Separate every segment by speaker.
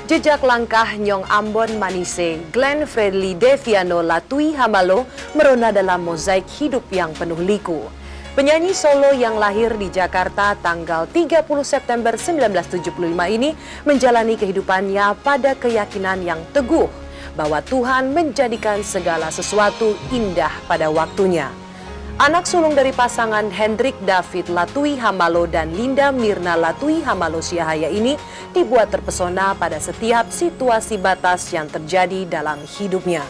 Speaker 1: Jejak langkah Nyong Ambon Manise, Glenn Fredly Deviano Latui Hamalo merona dalam mozaik hidup yang penuh liku. Penyanyi solo yang lahir di Jakarta tanggal 30 September 1975 ini menjalani kehidupannya pada keyakinan yang teguh bahwa Tuhan menjadikan segala sesuatu indah pada waktunya. Anak sulung dari pasangan Hendrik David Latui Hamalo dan Linda Mirna Latui Hamalo Siahaya ini dibuat terpesona pada setiap situasi batas yang terjadi dalam hidupnya.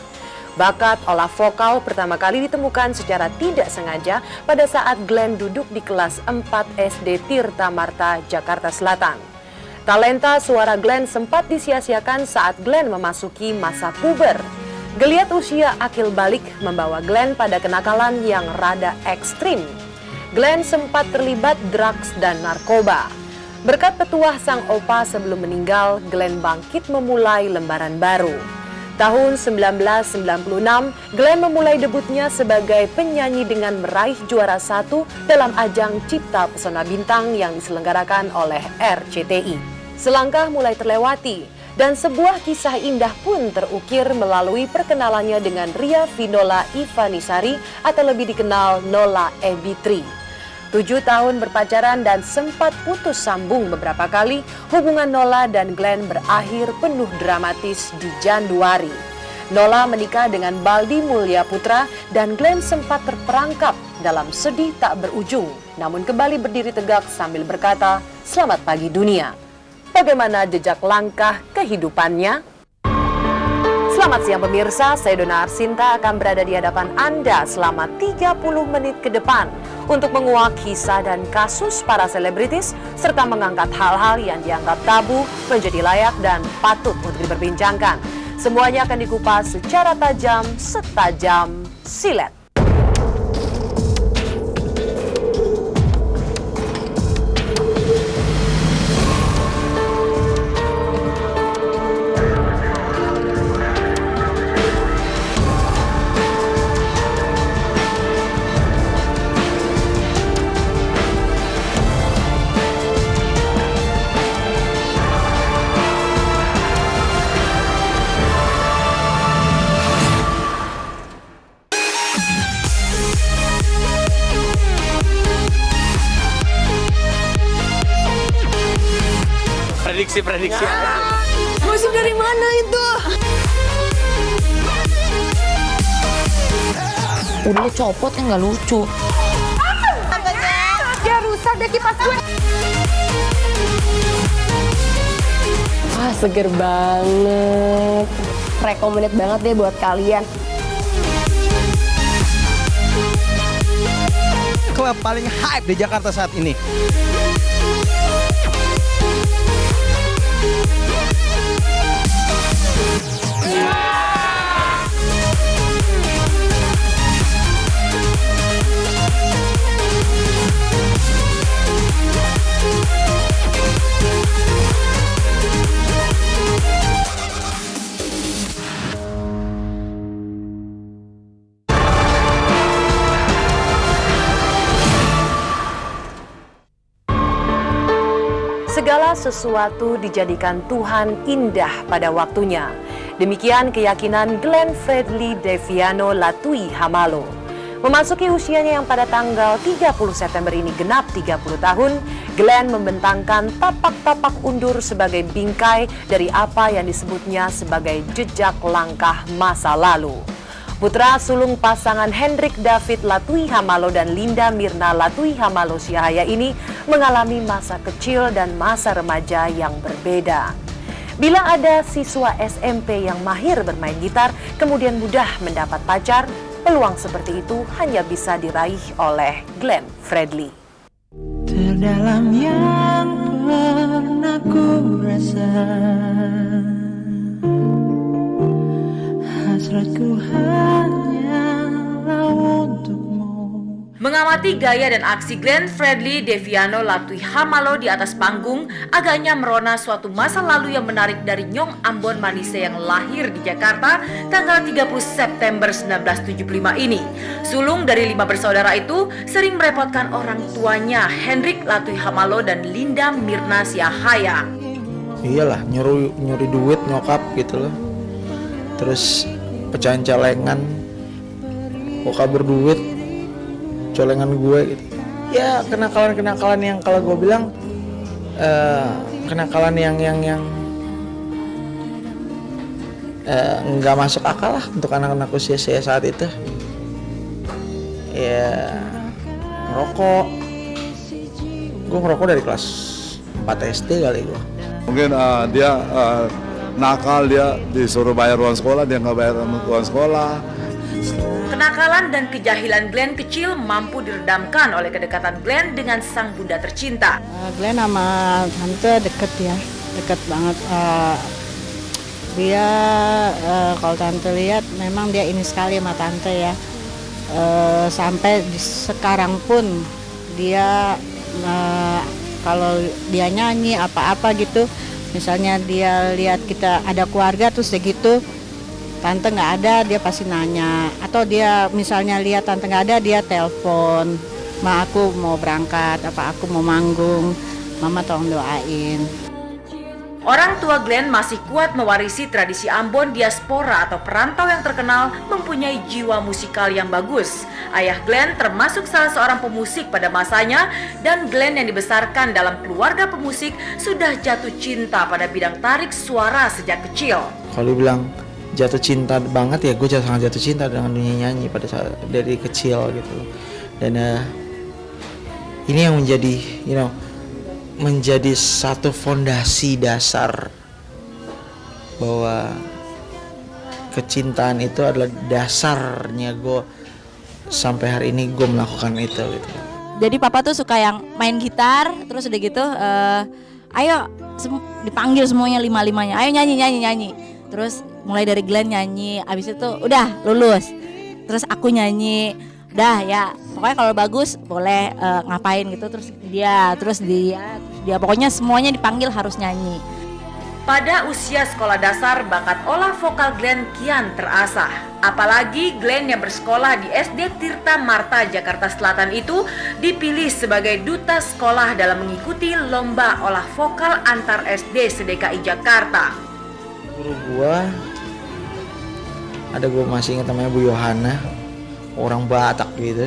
Speaker 1: Bakat olah vokal pertama kali ditemukan secara tidak sengaja pada saat Glenn duduk di kelas 4 SD Tirta Marta, Jakarta Selatan. Talenta suara Glenn sempat disia-siakan saat Glenn memasuki masa puber. Geliat usia akil balik membawa Glenn pada kenakalan yang rada ekstrim. Glenn sempat terlibat drugs dan narkoba. Berkat petuah sang opa sebelum meninggal, Glenn bangkit memulai lembaran baru. Tahun 1996, Glenn memulai debutnya sebagai penyanyi dengan meraih juara 1 dalam ajang Cipta Pesona Bintang yang diselenggarakan oleh RCTI. Selangkah mulai terlewati, dan sebuah kisah indah pun terukir melalui perkenalannya dengan Ria Vinola Ivanisari atau lebih dikenal Nola Ebitri. 7 tahun berpacaran dan sempat putus sambung beberapa kali, hubungan Nola dan Glenn berakhir penuh dramatis di Januari. Nola menikah dengan Baldi Mulya Putra dan Glenn sempat terperangkap dalam sedih tak berujung, namun kembali berdiri tegak sambil berkata, "Selamat pagi dunia." Bagaimana jejak langkah kehidupannya? Selamat siang pemirsa, saya Dona Arsinta akan berada di hadapan Anda selama 30 menit ke depan untuk menguak kisah dan kasus para selebritis serta mengangkat hal-hal yang dianggap tabu menjadi layak dan patut untuk diperbincangkan. Semuanya akan dikupas secara tajam, setajam silet.
Speaker 2: Prediksi.
Speaker 3: Gosip dari mana itu? Udah copot yang nggak lucu.
Speaker 1: Dia rusak deh kipas gue.
Speaker 3: Seger banget. Recommended banget deh buat kalian.
Speaker 2: Klub paling hype di Jakarta saat ini.
Speaker 1: Segala sesuatu dijadikan Tuhan indah pada waktunya. Demikian keyakinan Glenn Fredly Deviano Latui Hamalo. Memasuki usianya yang pada tanggal 30 September ini genap 30 tahun, Glenn membentangkan tapak-tapak undur sebagai bingkai dari apa yang disebutnya sebagai jejak langkah masa lalu. Putra sulung pasangan Hendrik David Latui Hamalo dan Linda Mirna Latui Hamalo Siahaya ini mengalami masa kecil dan masa remaja yang berbeda. Bila ada siswa SMP yang mahir bermain gitar, kemudian mudah mendapat pacar, peluang seperti itu hanya bisa diraih oleh Glenn Fredly.
Speaker 4: Terdalam yang pernah ku rasa, hasratku hanyalah untukmu.
Speaker 5: Mengamati gaya dan aksi Glenn Fredly Deviano Latui Hamalo di atas panggung, agaknya merona suatu masa lalu yang menarik dari Nyong Ambon Manise yang lahir di Jakarta tanggal 30 September 1975 ini. Sulung dari 5 bersaudara itu sering merepotkan orang tuanya Hendrik Latui Hamalo dan Linda Mirna Siahaya.
Speaker 6: iyalah nyuri duit nyokap gitu loh, terus pecahin celengan, kok kabur duit celengan gue gitu. Ya kenakalan yang kalau gue bilang kenakalan yang nggak masuk akal lah untuk anak-anak usia saya saat itu. Ya ngerokok, gue ngerokok dari kelas 4 SD kali gue.
Speaker 7: Mungkin dia nakal, dia disuruh bayar uang sekolah, dia nggak bayar uang sekolah.
Speaker 5: Kenakalan dan kejahilan Glenn kecil mampu diredamkan oleh kedekatan Glenn dengan sang bunda tercinta.
Speaker 8: Glenn sama tante deket ya, deket banget. Dia kalau tante lihat memang dia ini sekali sama tante ya. Sampai sekarang pun dia kalau dia nyanyi apa-apa gitu, misalnya dia lihat kita ada keluarga terus gitu, tante nggak ada dia pasti nanya, atau dia misalnya lihat tante nggak ada dia telepon, ma aku mau berangkat, apa aku mau manggung, mama tolong doain.
Speaker 5: Orang tua Glenn masih kuat mewarisi tradisi Ambon diaspora atau perantau yang terkenal mempunyai jiwa musikal yang bagus. Ayah Glenn termasuk salah seorang pemusik pada masanya, dan Glenn yang dibesarkan dalam keluarga pemusik sudah jatuh cinta pada bidang tarik suara sejak kecil.
Speaker 6: Kalau dibilang jatuh cinta banget ya, gue sangat jatuh cinta dengan dunia nyanyi pada saat dari kecil gitu. Dan ini yang menjadi menjadi satu fondasi dasar bahwa kecintaan itu adalah dasarnya gue sampai hari ini gue melakukan itu gitu.
Speaker 9: Jadi papa tuh suka yang main gitar, terus udah gitu ayo dipanggil semuanya 5-5-nya, ayo nyanyi. Terus mulai dari Glenn nyanyi, abis itu udah lulus, terus aku nyanyi, udah ya pokoknya kalau bagus boleh ngapain gitu, terus dia pokoknya semuanya dipanggil harus nyanyi.
Speaker 5: Pada usia sekolah dasar, bakat olah vokal Glenn kian terasah. Apalagi Glenn yang bersekolah di SD Tirta Marta, Jakarta Selatan itu dipilih sebagai duta sekolah dalam mengikuti lomba olah vokal antar SD se-DKI Jakarta.
Speaker 6: Guru gua, gue masih ingat namanya Bu Yohana, orang Batak gitu.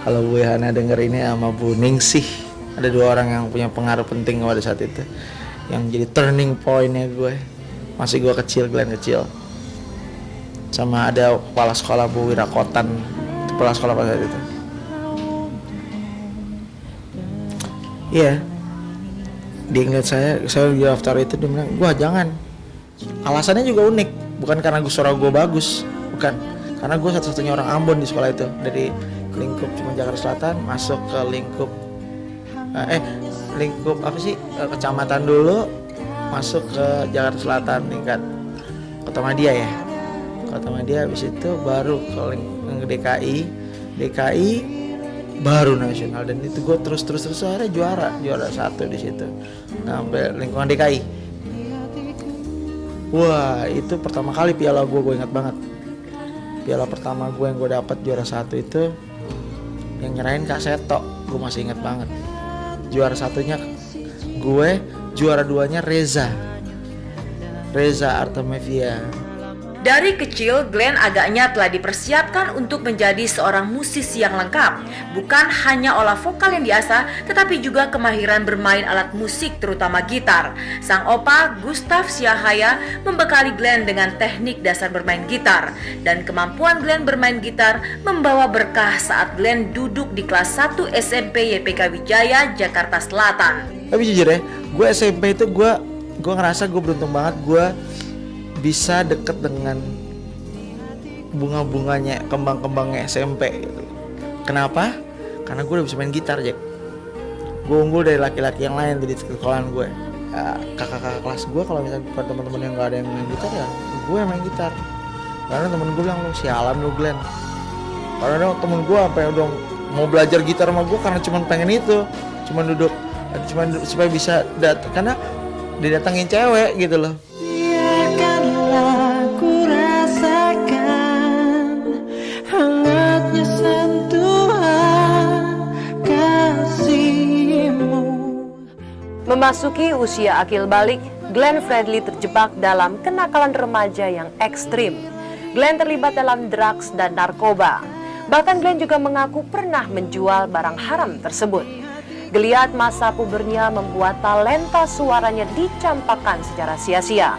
Speaker 6: Kalau Bu Yohana denger ini sama Bu Ningsih, ada dua orang yang punya pengaruh penting pada saat itu, yang jadi turning pointnya gue. Masih gue kecil, Glenn kecil. Sama ada kepala sekolah Bu Wirakotan, kepala sekolah pada saat itu. Iya, dia ngeliat saya di daftar itu, dia bilang, "Gua jangan." Alasannya juga unik, bukan karena suara gue bagus, bukan, karena gue satu-satunya orang Ambon di sekolah itu. Dari lingkup cuma Jakarta Selatan masuk ke lingkup kecamatan dulu, masuk ke Jakarta Selatan tingkat Kota Madia ya. Kota Madia, habis itu baru ke DKI baru nasional, dan itu gue terus akhirnya juara satu di situ sampai lingkungan DKI. Wah, itu pertama kali piala gue ingat banget. Piala pertama gue yang gue dapat juara satu itu yang nyerahin Kak Seto, gue masih ingat banget. Juara satunya gue, juara duanya Reza Artemevia.
Speaker 5: Dari kecil, Glenn agaknya telah dipersiapkan untuk menjadi seorang musisi yang lengkap. Bukan hanya olah vokal yang diasah, tetapi juga kemahiran bermain alat musik, terutama gitar. Sang opa, Gustav Siahaya, membekali Glenn dengan teknik dasar bermain gitar. Dan kemampuan Glenn bermain gitar membawa berkah saat Glenn duduk di kelas 1 SMP YPK Wijaya, Jakarta Selatan.
Speaker 6: Tapi jujur ya, gue SMP itu gue ngerasa gue beruntung banget, gue bisa deket dengan bunga-bunganya, kembang-kembangnya SMP gitu. Kenapa? Karena gue udah bisa main gitar, Jack. Gue unggul dari laki-laki yang lain di sekolahan gue. Kakak-kakak kelas gue, kalau misalnya bukan teman-teman yang gak ada yang main gitar, ya gue yang main gitar. Karena temen gue bilang, "Lu sialan lu, Glenn." Karena ada temen gue sampai udah mau belajar gitar sama gue karena cuma pengen itu, cuma duduk supaya bisa karena didatengin cewek gitu loh.
Speaker 4: Biarkanlah ku rasakan hangatnya sentuhan kasihmu.
Speaker 1: Memasuki usia akil balik, Glenn Fredly terjebak dalam kenakalan remaja yang ekstrim. Glenn terlibat dalam drugs dan narkoba. Bahkan Glenn juga mengaku pernah menjual barang haram tersebut. Geliat masa pubernya membuat talenta suaranya dicampakkan secara sia-sia.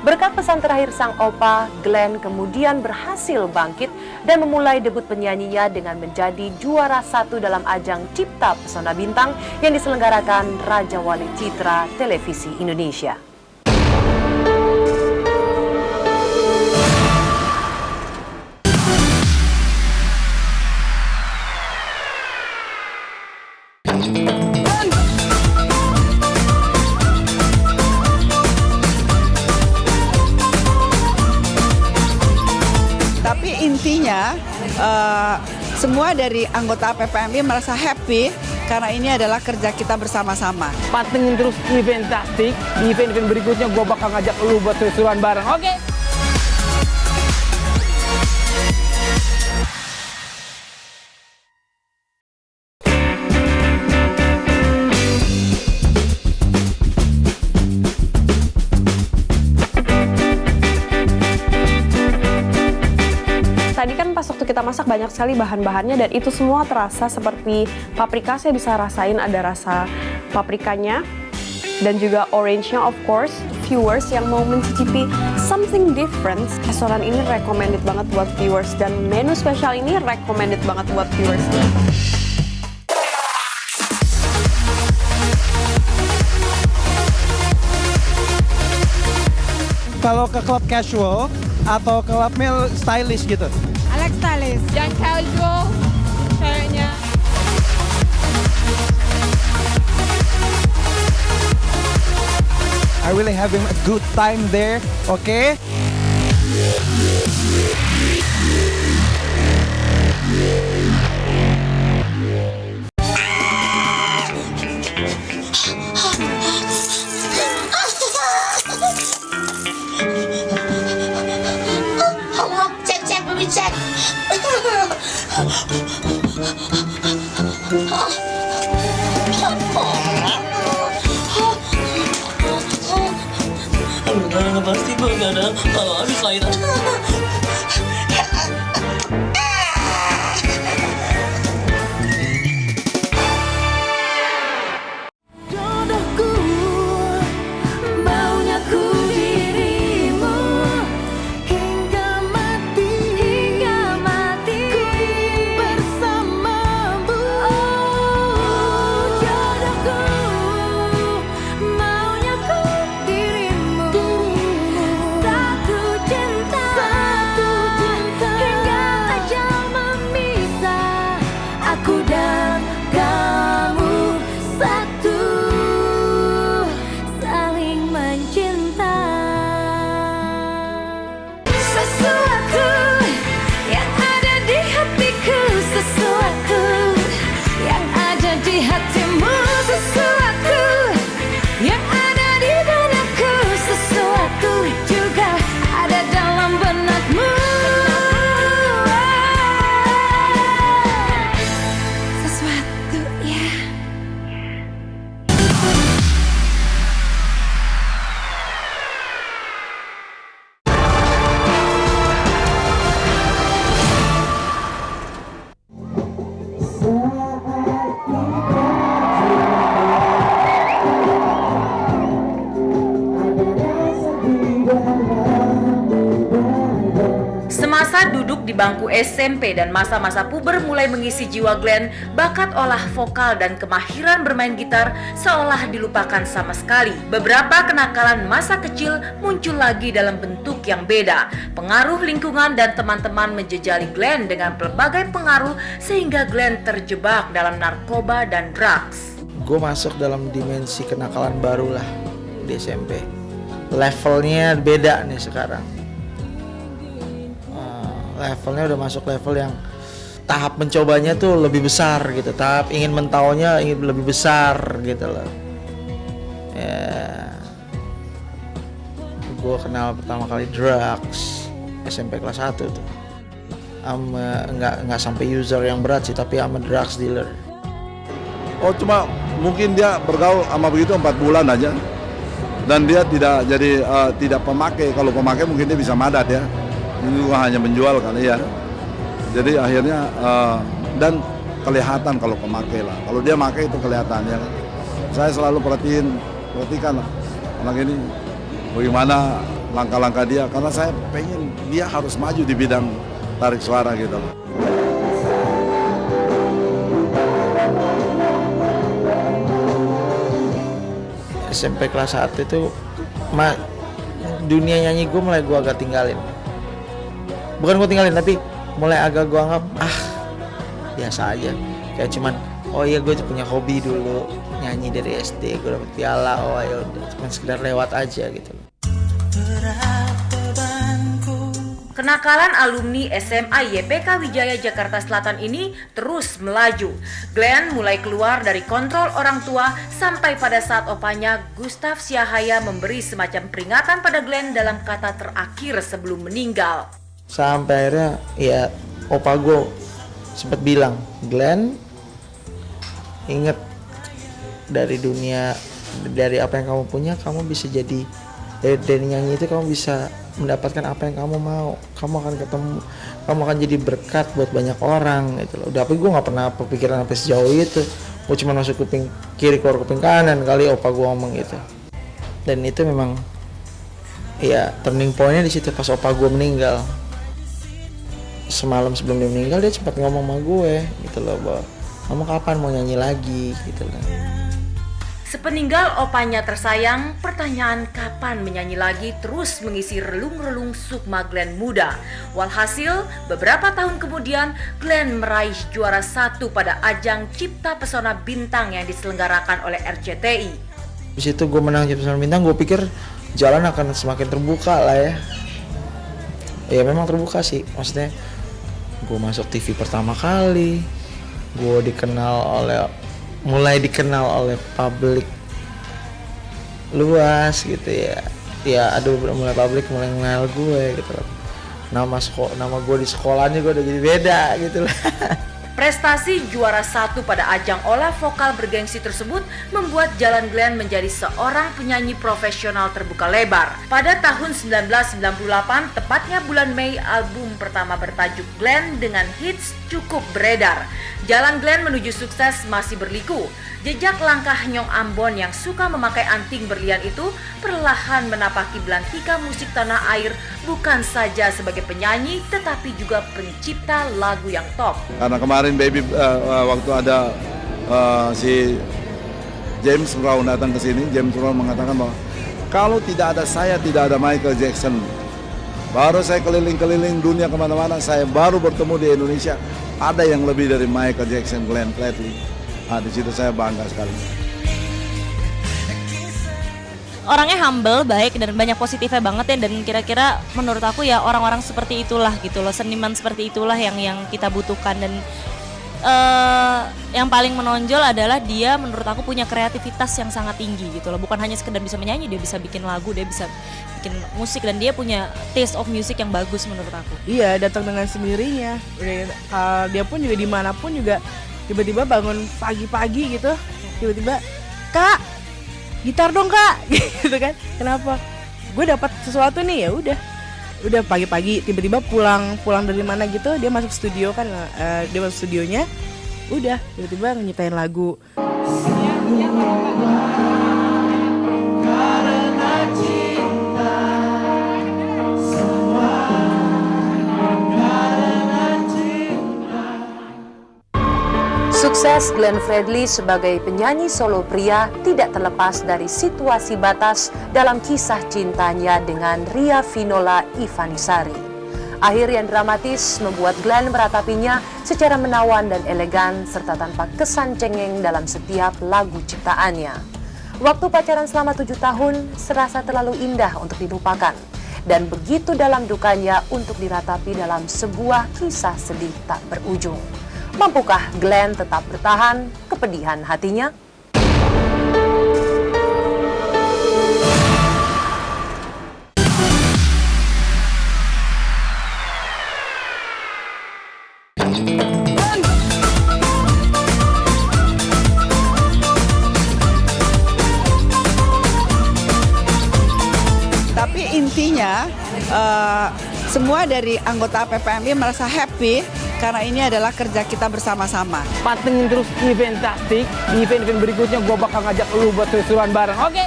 Speaker 1: Berkat pesan terakhir sang opa, Glenn kemudian berhasil bangkit dan memulai debut penyanyinya dengan menjadi juara 1 dalam ajang Cipta Pesona Bintang yang diselenggarakan Raja Wali Citra Televisi Indonesia.
Speaker 10: Tapi intinya semua dari anggota PPMI merasa happy karena ini adalah kerja kita bersama-sama.
Speaker 11: Pantengin terus event tastik, event-event berikutnya gue bakal ngajak lu buat seru-seruan bareng, oke?
Speaker 3: Tadi kan pas waktu kita masak banyak sekali bahan-bahannya dan itu semua terasa seperti paprika. Saya bisa rasain ada rasa paprikanya dan juga orange-nya, of course. Viewers yang mau mencicipi something different, restoran ini recommended banget buat viewers dan menu spesial ini recommended banget buat viewers.
Speaker 2: Kalau ke klub casual atau klub male stylish gitu?
Speaker 12: Alex stylish. Yang casual kayaknya.
Speaker 2: I really having a good time there, okay?
Speaker 13: Nggak pasti nggak ada habis lahiran.
Speaker 4: Jodohku, maunya ku dirimu hingga mati bersamamu. Jodohku, maunya ku dirimu satu cinta hingga ajal memisah aku dan kamu satu saling mencinta. Sesuatu yang ada di hatiku, sesuatu yang ada di hatimu, sesuatu yang ada di benakku, sesuatu juga ada dalam benakmu. Sesuatu ya.
Speaker 5: Semasa duduk di bangku SMP dan masa-masa puber mulai mengisi jiwa Glenn, bakat olah vokal dan kemahiran bermain gitar seolah dilupakan sama sekali. Beberapa kenakalan masa kecil muncul lagi dalam bentuk yang beda. Pengaruh lingkungan dan teman-teman menjejali Glenn dengan berbagai pengaruh sehingga Glenn terjebak dalam narkoba dan drugs.
Speaker 6: Gue masuk dalam dimensi kenakalan baru lah di SMP. Levelnya beda nih sekarang. Levelnya udah masuk level yang tahap mencobanya tuh lebih besar gitu, tahap ingin mentaunya ingin lebih besar gitu loh. Ya, gue kenal pertama kali drugs SMP kelas 1 tuh. Nggak sampai user yang berat sih, tapi I'm a drugs dealer.
Speaker 7: Oh cuma mungkin dia bergaul sama begitu 4 bulan aja. Dan dia tidak pemakai. Kalau pemakai mungkin dia bisa madat ya. Ini juga hanya menjual kali ya. Jadi akhirnya dan kelihatan kalau pemakai lah. Kalau dia pakai itu kelihatan ya. Saya selalu perhatikan lah anak ini bagaimana langkah-langkah dia. Karena saya pengen dia harus maju di bidang tarik suara gitu loh.
Speaker 6: SMP kelas 1 itu dunia nyanyi gue mulai gue agak tinggalin. Bukan gue tinggalin tapi mulai agak gue anggap biasa aja. Kayak cuman oh iya gue punya hobi dulu nyanyi dari SD, gue dapet piala, oh ya udah cuman sekedar lewat aja gitu.
Speaker 5: Kenakalan alumni SMA YPK Wijaya Jakarta Selatan ini terus melaju. Glenn mulai keluar dari kontrol orang tua sampai pada saat opanya Gustaf Siahaya memberi semacam peringatan pada Glenn dalam kata terakhir sebelum meninggal.
Speaker 6: Sampai akhirnya ya opa gue sempat bilang, Glenn inget dari dunia, dari apa yang kamu punya kamu bisa jadi, dari nyanyi itu kamu bisa mendapatkan apa yang kamu mau, kamu akan ketemu, kamu akan jadi berkat buat banyak orang gitu loh. Tapi gue nggak pernah kepikiran sampai sejauh itu. Gue cuma masuk kuping kiri keluar kuping kanan kali opa gue ngomong gitu. Dan itu memang ya turning pointnya di situ pas opa gue meninggal. Semalam sebelum dia meninggal dia sempat ngomong sama gue gitu loh, bahwa kamu kapan mau nyanyi lagi gitu loh.
Speaker 5: Sepeninggal opanya tersayang, pertanyaan kapan menyanyi lagi terus mengisi relung-relung sukma Glenn muda. Walhasil, beberapa tahun kemudian, Glenn meraih juara 1 pada ajang Cipta Pesona Bintang yang diselenggarakan oleh RCTI.
Speaker 6: Di situ gue menang Cipta Pesona Bintang, gue pikir jalan akan semakin terbuka lah ya. Ya memang terbuka sih, maksudnya gue masuk TV pertama kali, gue mulai dikenal oleh publik luas gitu ya. Ya aduh mulai publik mulai mengenal gue gitu loh. Nama gue di sekolahnya gue udah jadi beda gitu loh.
Speaker 5: Prestasi juara 1 pada ajang olah vokal bergengsi tersebut membuat jalan Glenn menjadi seorang penyanyi profesional terbuka lebar. Pada tahun 1998, tepatnya bulan Mei, album pertama bertajuk Glenn dengan hits cukup beredar. Jalan Glenn menuju sukses masih berliku. Jejak langkah Nyong Ambon yang suka memakai anting berlian itu perlahan menapaki belantika musik tanah air, bukan saja sebagai penyanyi tetapi juga pencipta lagu yang top.
Speaker 7: Karena kemarin baby waktu ada si James Brown datang ke sini, James Brown mengatakan bahwa kalau tidak ada saya tidak ada Michael Jackson. Baru saya keliling-keliling dunia kemana-mana, saya baru bertemu di Indonesia ada yang lebih dari Michael Jackson, Glenn Fredly. Nah, di situ saya bangga sekali.
Speaker 9: Orangnya humble, baik dan banyak positifnya banget ya, dan kira-kira menurut aku ya orang-orang seperti itulah gitu loh, seniman seperti itulah yang kita butuhkan. Dan yang paling menonjol adalah dia menurut aku punya kreativitas yang sangat tinggi gitu loh, bukan hanya sekedar bisa menyanyi, dia bisa bikin lagu, dia bisa bikin musik, dan dia punya taste of music yang bagus menurut aku.
Speaker 14: Iya, datang dengan sendirinya. Dia pun juga dimanapun juga tiba-tiba bangun pagi-pagi gitu, tiba-tiba Kak, gitar dong Kak, gitu kan? Kenapa? Gue dapat sesuatu nih, ya udah pagi-pagi tiba-tiba pulang dari mana gitu, dia masuk studio kan, dia masuk studionya, udah tiba-tiba nyiptain lagu.
Speaker 1: Sukses Glenn Fredly sebagai penyanyi solo pria tidak terlepas dari situasi batas dalam kisah cintanya dengan Ria Vinola Ivanisari. Akhir yang dramatis membuat Glenn meratapinya secara menawan dan elegan serta tanpa kesan cengeng dalam setiap lagu ciptaannya. Waktu pacaran selama 7 tahun serasa terlalu indah untuk dilupakan, dan begitu dalam dukanya untuk diratapi dalam sebuah kisah sedih tak berujung. Mampukah Glenn tetap bertahan kepedihan hatinya?
Speaker 10: intinya semua dari anggota PPMI merasa happy karena ini adalah kerja kita bersama-sama.
Speaker 11: Pantengin terus event taktik, event-event berikutnya gue bakal ngajak lu buat seru-seruan bareng, oke?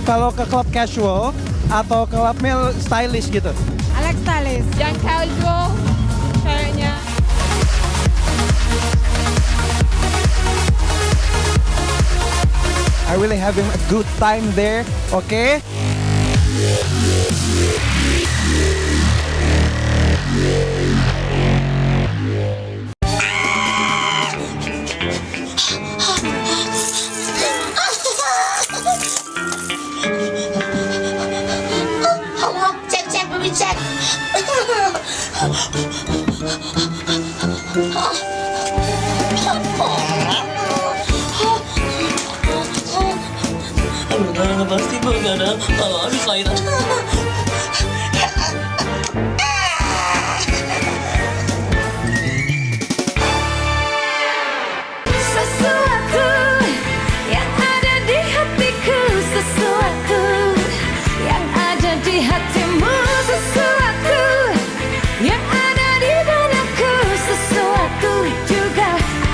Speaker 2: Kalau ke klub casual atau klub male stylish gitu?
Speaker 12: Alex stylish. Yang casual kayaknya.
Speaker 2: I really having a good time there, okay?
Speaker 4: Cek, baby cek.
Speaker 13: Enggak pasti gue gak ada. Aduh kelainan.
Speaker 4: Sesuatu yang ada di hatiku, sesuatu yang ada di hatimu, sesuatu yang ada di benakku, sesuatu juga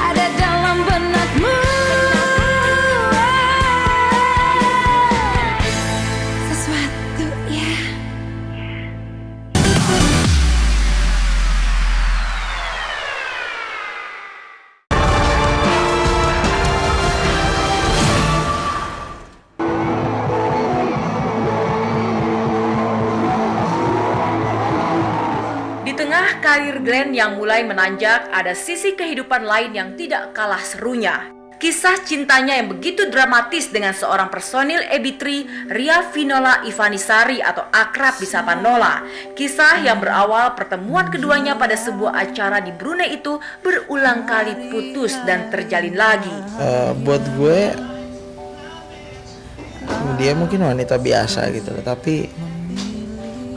Speaker 4: ada dalam benakmu. Sesuatu ya.
Speaker 5: Di tengah karir Glenn yang mulai menanjak, ada sisi kehidupan lain yang tidak kalah serunya. Kisah cintanya yang begitu dramatis dengan seorang personil EB3, Ria Vinola Ivanisari atau akrab disapa Nola. Kisah yang berawal pertemuan keduanya pada sebuah acara di Brunei itu berulang kali putus dan terjalin lagi.
Speaker 6: Buat gue, dia mungkin wanita biasa gitu loh, tapi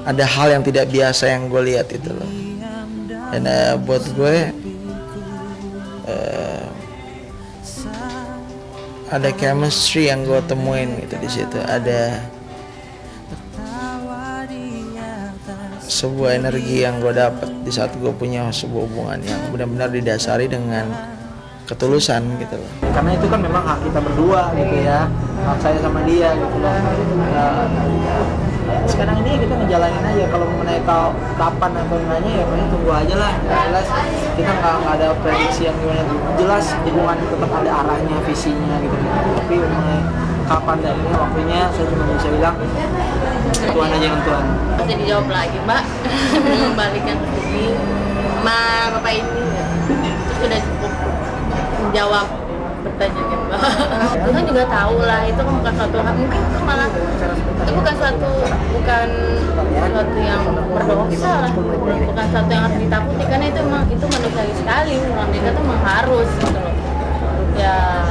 Speaker 6: ada hal yang tidak biasa yang gue lihat itu loh. Dan buat gue ada chemistry yang gue temuin gitu di situ. Ada sebuah energi yang gue dapat di saat gue punya sebuah hubungan yang benar-benar didasari dengan ketulusan gitu loh.
Speaker 15: Karena itu kan memang hak kita berdua gitu ya, hak saya sama dia gitu loh. Sekarang ini kita ngejalanin aja. Kalau mengenai tahu kapan atau enggaknya ya pokoknya tunggu aja lah. Jelas kita nggak ada prediksi yang gimana. Jelas hubungan tetap ada arahnya, visinya gitu. Tapi mengenai kapan dan ini waktunya saya cuma bisa bilang Tuhan aja yang Tuhan.
Speaker 16: Masih dijawab lagi Mbak. Membalikkan ke sini sama Bapak ini itu sudah cukup menjawab pertanyaan Mbak. Tuhan juga tahu lah itu kan bukan suatu hal, mungkin itu malah itu bukan suatu yang berdosa lah, bukan suatu yang harus ditakuti karena itu memang itu manusiawi sekali, orang mereka tuh memang harus gitu loh. Ya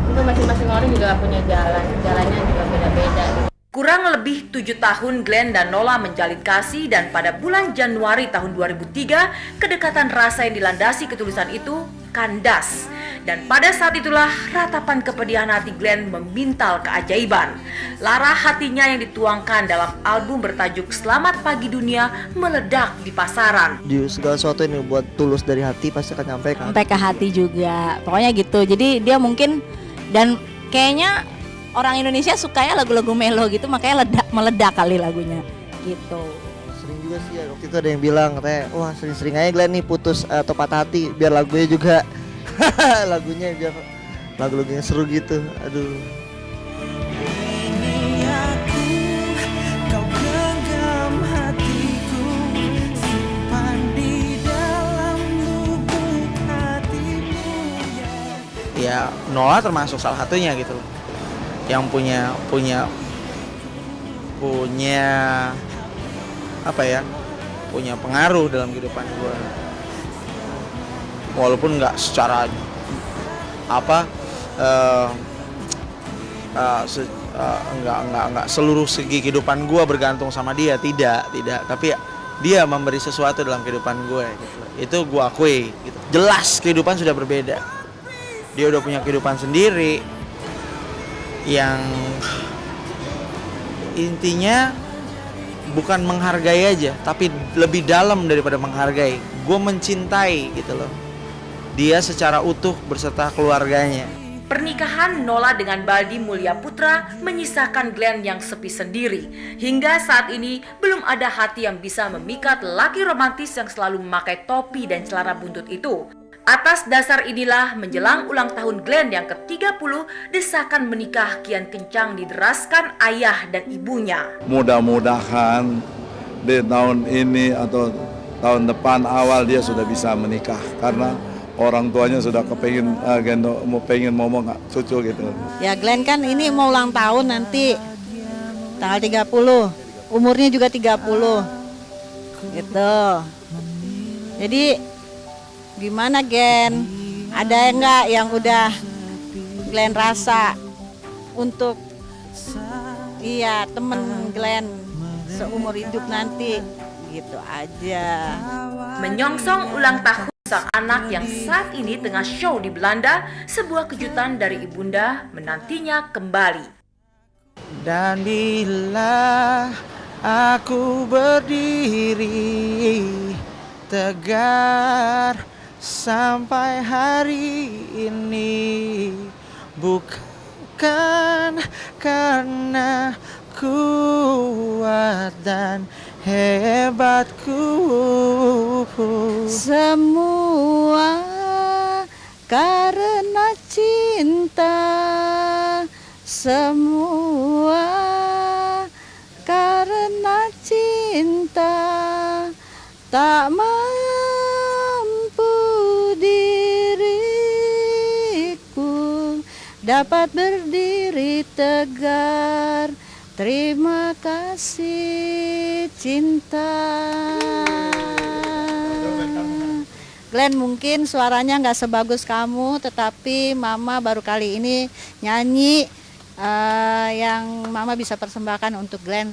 Speaker 16: itu masing-masing orang juga punya jalannya juga beda-beda.
Speaker 5: Kurang lebih 7 tahun Glenn dan Nola menjalin kasih dan pada bulan Januari tahun 2003 kedekatan rasa yang dilandasi ketulusan itu kandas. Dan pada saat itulah ratapan kepedihan hati Glenn memintal keajaiban. Lara hatinya yang dituangkan dalam album bertajuk Selamat Pagi Dunia meledak di pasaran.
Speaker 17: Di segala sesuatu ini buat tulus dari hati pasti akan nyampe kan?
Speaker 9: Sampai ke hati juga, pokoknya gitu. Jadi dia mungkin dan kayaknya orang Indonesia sukanya lagu-lagu melo gitu, makanya meledak kali lagunya gitu.
Speaker 17: Sering juga sih ya, waktu itu ada yang bilang katanya, wah sering-sering aja Glenn nih putus atau patah hati biar lagunya juga lagunya biar lagu-lagunya seru gitu. Aduh.
Speaker 6: Ya Nola termasuk salah satunya gitu loh, yang punya apa ya, punya pengaruh dalam kehidupan gue, walaupun nggak secara nggak seluruh segi kehidupan gue bergantung sama dia, tidak, tapi dia memberi sesuatu dalam kehidupan gue gitu. Itu gue akui gitu. Jelas kehidupan sudah berbeda. Dia udah punya kehidupan sendiri yang intinya bukan menghargai aja, tapi lebih dalam daripada menghargai. Gue mencintai gitu loh dia secara utuh berserta keluarganya.
Speaker 5: Pernikahan Nola dengan Baldi Mulya Putra menyisakan Glenn yang sepi sendiri. Hingga saat ini belum ada hati yang bisa memikat laki romantis yang selalu memakai topi dan celana buntut itu. Atas dasar inilah menjelang ulang tahun Glenn yang ke-30, desakan menikah kian kencang dideraskan ayah dan ibunya.
Speaker 7: Mudah-mudahan di tahun ini atau tahun depan awal dia sudah bisa menikah, karena orang tuanya sudah pengen ngomong cucu gitu.
Speaker 8: Ya Glenn kan ini mau ulang tahun nanti tanggal 30, umurnya juga 30 gitu. Jadi gimana Gen? Ada enggak yang udah Glenn rasa untuk temen Glenn seumur hidup nanti? Gitu aja.
Speaker 5: Menyongsong ulang tahun sang anak yang saat ini tengah show di Belanda, sebuah kejutan dari ibunda menantinya kembali.
Speaker 6: Dan bila aku berdiri tegar sampai hari ini, bukan karena kuat dan hebatku,
Speaker 8: semua karena cinta, semua karena cinta, tak mampu diriku dapat berdiri tegar. Terima kasih cinta. Glenn mungkin suaranya nggak sebagus kamu, tetapi Mama baru kali ini nyanyi yang Mama bisa persembahkan untuk Glenn.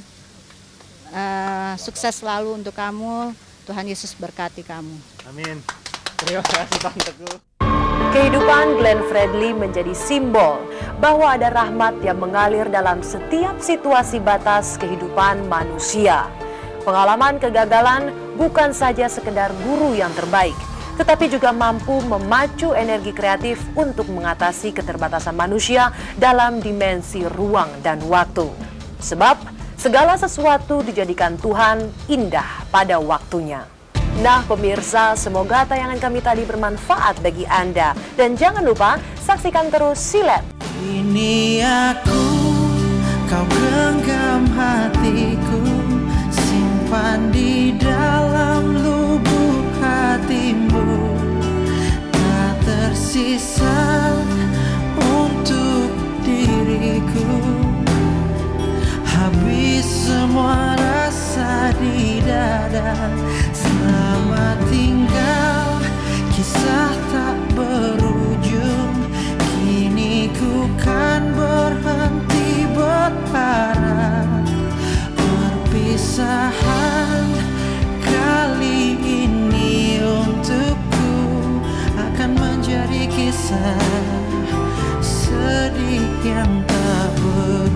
Speaker 8: Sukses selalu untuk kamu. Tuhan Yesus berkati kamu.
Speaker 6: Amin. Terima kasih Tanteku.
Speaker 1: Kehidupan Glenn Fredly menjadi simbol bahwa ada rahmat yang mengalir dalam setiap situasi batas kehidupan manusia. Pengalaman kegagalan bukan saja sekedar guru yang terbaik, tetapi juga mampu memacu energi kreatif untuk mengatasi keterbatasan manusia dalam dimensi ruang dan waktu. Sebab segala sesuatu dijadikan Tuhan indah pada waktunya. Nah pemirsa, semoga tayangan kami tadi bermanfaat bagi Anda. Dan jangan lupa saksikan terus Silet.
Speaker 6: Ini aku, kau genggam hatiku, simpan di dalam lubuk hatimu. Tak tersisa untuk diriku, habis semua rasa di dada. Selamat tinggal, kisah tak berujung. Kini ku kan berhenti berharap. Perpisahan kali ini untukku akan menjadi kisah sedih yang tak berujung.